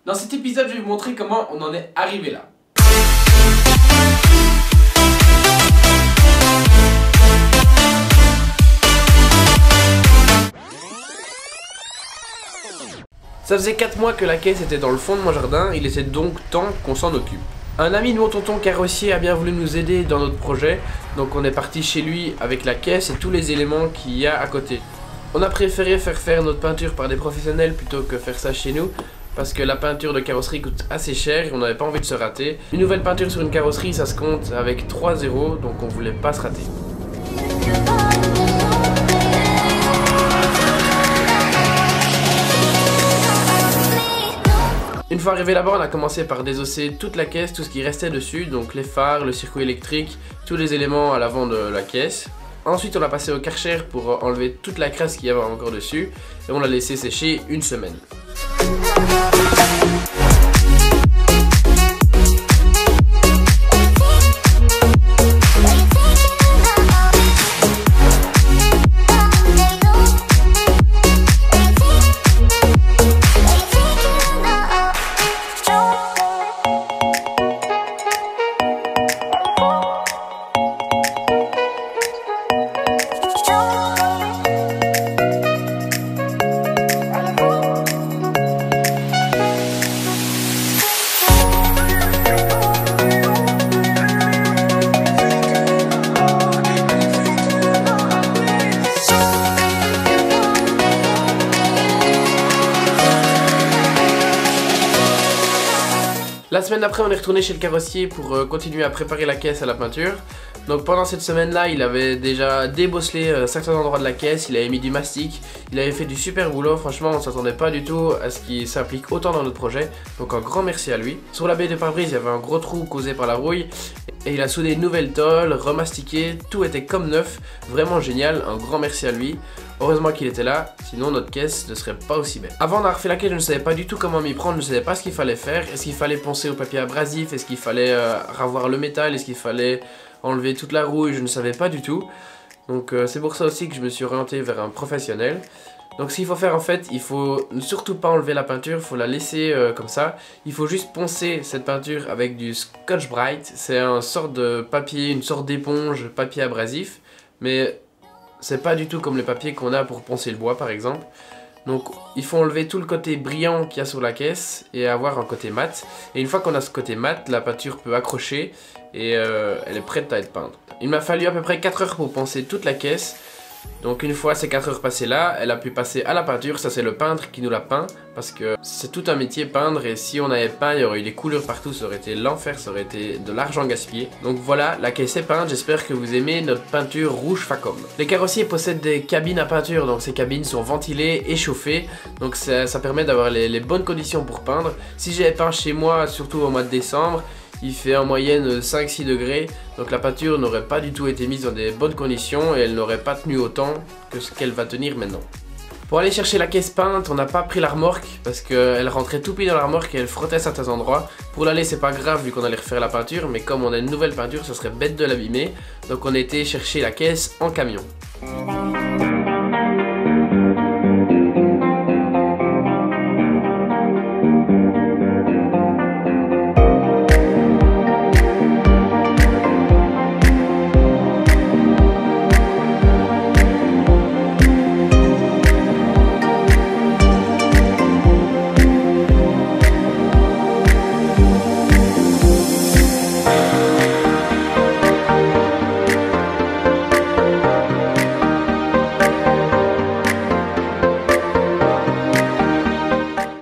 Dans cet épisode, je vais vous montrer comment on en est arrivé là. Ça faisait 4 mois que la caisse était dans le fond de mon jardin, il était donc temps qu'on s'en occupe. Un ami de mon tonton carrossier a bien voulu nous aider dans notre projet, donc on est parti chez lui avec la caisse et tous les éléments qu'il y a à côté. On a préféré faire notre peinture par des professionnels plutôt que faire ça chez nous, parce que la peinture de carrosserie coûte assez cher et on n'avait pas envie de se rater. Une nouvelle peinture sur une carrosserie, ça se compte avec 3 zéros, donc on voulait pas se rater. Une fois arrivé là-bas, on a commencé par désosser toute la caisse, tout ce qui restait dessus, donc les phares, le circuit électrique, tous les éléments à l'avant de la caisse. Ensuite, on a passé au Karcher pour enlever toute la crasse qu'il y avait encore dessus et on l'a laissé sécher une semaine. La semaine d'après, on est retourné chez le carrossier pour continuer à préparer la caisse à la peinture. Donc pendant cette semaine-là, il avait déjà débosselé certains endroits de la caisse, il avait mis du mastic, il avait fait du super boulot. Franchement, on s'attendait pas du tout à ce qu'il s'implique autant dans notre projet, donc un grand merci à lui. Sur la baie de pare-brise, il y avait un gros trou causé par la rouille et il a soudé une nouvelle tôle, remastiqué, tout était comme neuf, vraiment génial, un grand merci à lui. Heureusement qu'il était là, sinon notre caisse ne serait pas aussi belle. Avant d'avoir fait la caisse, je ne savais pas du tout comment m'y prendre, je ne savais pas ce qu'il fallait faire. Est-ce qu'il fallait poncer au papier abrasif, est-ce qu'il fallait ravoir le métal, est-ce qu'il fallait enlever toute la rouille, je ne savais pas du tout. Donc c'est pour ça aussi que je me suis orienté vers un professionnel. Donc ce qu'il faut faire en fait, il faut surtout pas enlever la peinture, il faut la laisser comme ça. Il faut juste poncer cette peinture avec du Scotch-Brite, c'est une sorte de papier, une sorte d'éponge, papier abrasif. Mais c'est pas du tout comme le papier qu'on a pour poncer le bois par exemple. Donc il faut enlever tout le côté brillant qu'il y a sur la caisse et avoir un côté mat. Et une fois qu'on a ce côté mat, la peinture peut accrocher et elle est prête à être peinte. Il m'a fallu à peu près 4 heures pour poncer toute la caisse. Donc une fois ces 4 heures passées là, elle a pu passer à la peinture. Ça c'est le peintre qui nous l'a peint parce que c'est tout un métier peindre et si on avait peint il y aurait eu des couleurs partout, ça aurait été l'enfer, ça aurait été de l'argent gaspillé. Donc voilà, la caisse est peinte, j'espère que vous aimez notre peinture rouge Facom. Les carrossiers possèdent des cabines à peinture, donc ces cabines sont ventilées et chauffées, donc ça permet d'avoir les bonnes conditions pour peindre. Si j'avais peint chez moi, surtout au mois de décembre, il fait en moyenne 5-6 degrés, donc la peinture n'aurait pas du tout été mise dans des bonnes conditions et elle n'aurait pas tenu autant que ce qu'elle va tenir maintenant. Pour aller chercher la caisse peinte, on n'a pas pris la remorque parce qu'elle rentrait tout pile dans la remorque et elle frottait à certains endroits. Pour l'aller c'est pas grave vu qu'on allait refaire la peinture, mais comme on a une nouvelle peinture, ce serait bête de l'abîmer, donc on a été chercher la caisse en camion.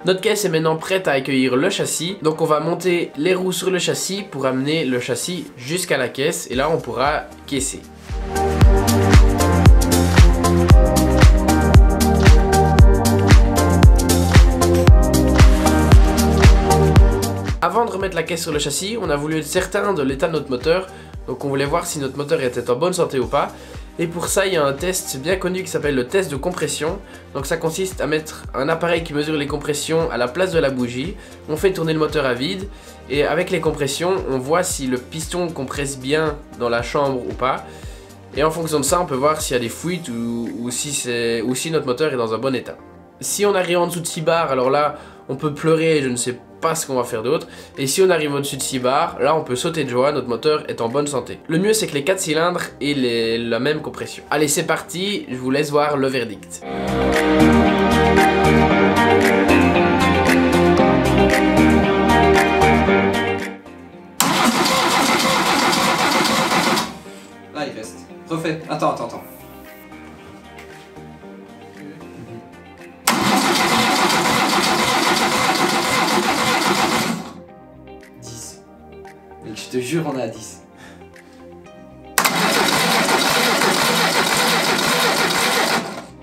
Notre caisse est maintenant prête à accueillir le châssis, donc on va monter les roues sur le châssis pour amener le châssis jusqu'à la caisse et là on pourra caisser. Avant de remettre la caisse sur le châssis, on a voulu être certain de l'état de notre moteur, donc on voulait voir si notre moteur était en bonne santé ou pas. Et pour ça, il y a un test bien connu qui s'appelle le test de compression. Donc ça consiste à mettre un appareil qui mesure les compressions à la place de la bougie. On fait tourner le moteur à vide et avec les compressions, on voit si le piston compresse bien dans la chambre ou pas. Et en fonction de ça, on peut voir s'il y a des fuites ou si notre moteur est dans un bon état. Si on arrive en dessous de 6 bars, alors là, on peut pleurer, je ne sais pas ce qu'on va faire d'autre. Et si on arrive au-dessus de 6 bars, là on peut sauter de joie, notre moteur est en bonne santé. Le mieux c'est que les 4 cylindres aient la même compression. Allez c'est parti, je vous laisse voir le verdict. Là il reste. Refais. Attends. 10. Je te jure, on est à 10.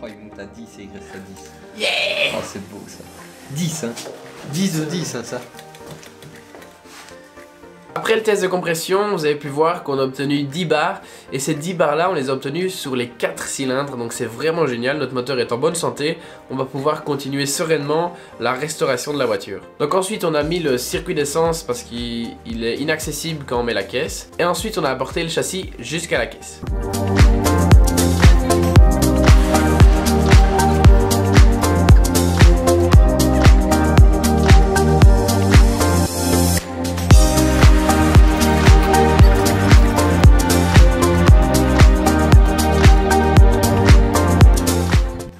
Oh, il monte à 10 et il reste à 10. Yeah! Oh, c'est beau ça. 10, hein. 10 de 10, hein, ça. Après le test de compression, vous avez pu voir qu'on a obtenu 10 bars et ces 10 bars là on les a obtenus sur les 4 cylindres, donc c'est vraiment génial, notre moteur est en bonne santé, on va pouvoir continuer sereinement la restauration de la voiture. Donc ensuite on a mis le circuit d'essence parce qu'il est inaccessible quand on met la caisse et ensuite on a apporté le châssis jusqu'à la caisse.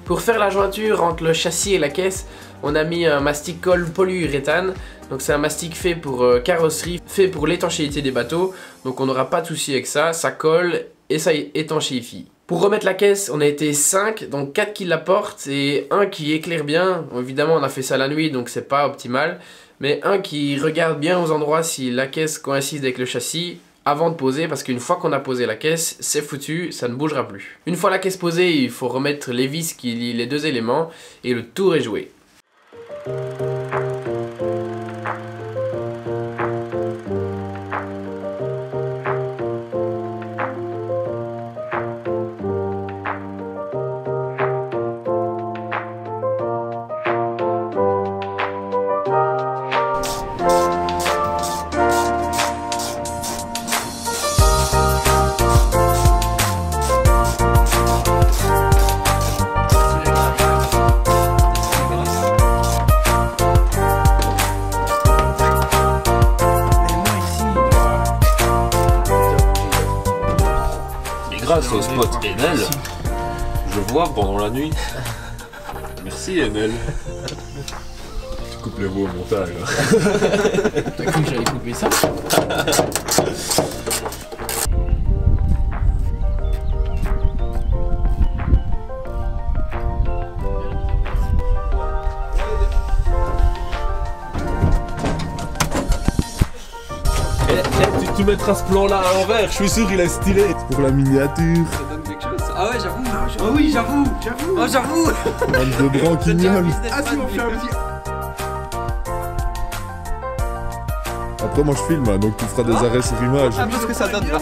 Pour faire la jointure entre le châssis et la caisse, on a mis un mastic colle polyuréthane. Donc c'est un mastic fait pour carrosserie, fait pour l'étanchéité des bateaux. Donc on n'aura pas de souci avec ça, ça colle et ça étanchéifie. Pour remettre la caisse, on a été 5, donc 4 qui la portent et 1 qui éclaire bien. Évidemment on a fait ça la nuit donc c'est pas optimal. Mais 1 qui regarde bien aux endroits si la caisse coïncide avec le châssis avant de poser, parce qu'une fois qu'on a posé la caisse, c'est foutu, ça ne bougera plus. Une fois la caisse posée, il faut remettre les vis qui lient les deux éléments et le tour est joué. Grâce au spot Enel, je vois pendant la nuit. Merci Enel. Tu coupes les mots au montage. T'as cru que j'allais couper ça? Tu mettras ce plan là à l'envers, je suis sûr il est stylé. C'est pour la miniature. Ça donne quelque chose. Ah ouais, j'avoue. Oh oui, j'avoue. Oh j'avoue. Bande de branquignoles. Ah si, on fait un petit... Après moi je filme, donc tu feras des arrêts sur image. Ah parce que ça donne là.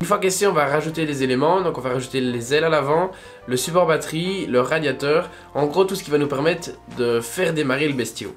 Une fois caissé, on va rajouter des éléments, donc on va rajouter les ailes à l'avant, le support batterie, le radiateur, en gros tout ce qui va nous permettre de faire démarrer le bestiau.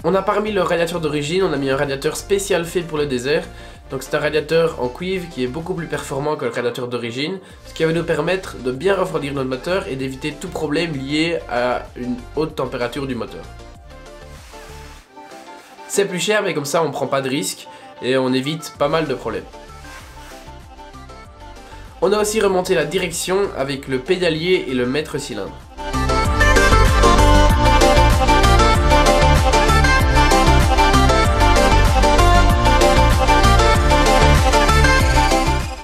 On n'a pas remis le radiateur d'origine, on a mis un radiateur spécial fait pour le désert. Donc c'est un radiateur en cuivre qui est beaucoup plus performant que le radiateur d'origine, ce qui va nous permettre de bien refroidir notre moteur et d'éviter tout problème lié à une haute température du moteur. C'est plus cher mais comme ça on prend pas de risque et on évite pas mal de problèmes. On a aussi remonté la direction avec le pédalier et le maître cylindre.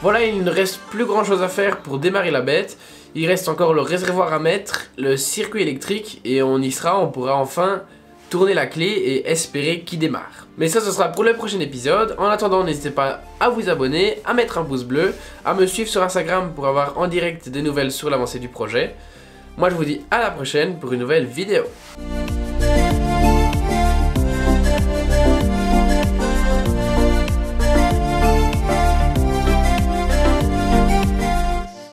Voilà, il ne reste plus grand chose à faire pour démarrer la bête. Il reste encore le réservoir à mettre, le circuit électrique et on y sera, on pourra enfin tourner la clé et espérer qu'il démarre. Mais ça ce sera pour le prochain épisode. En attendant, n'hésitez pas à vous abonner, à mettre un pouce bleu, à me suivre sur Instagram pour avoir en direct des nouvelles sur l'avancée du projet. Moi je vous dis à la prochaine pour une nouvelle vidéo.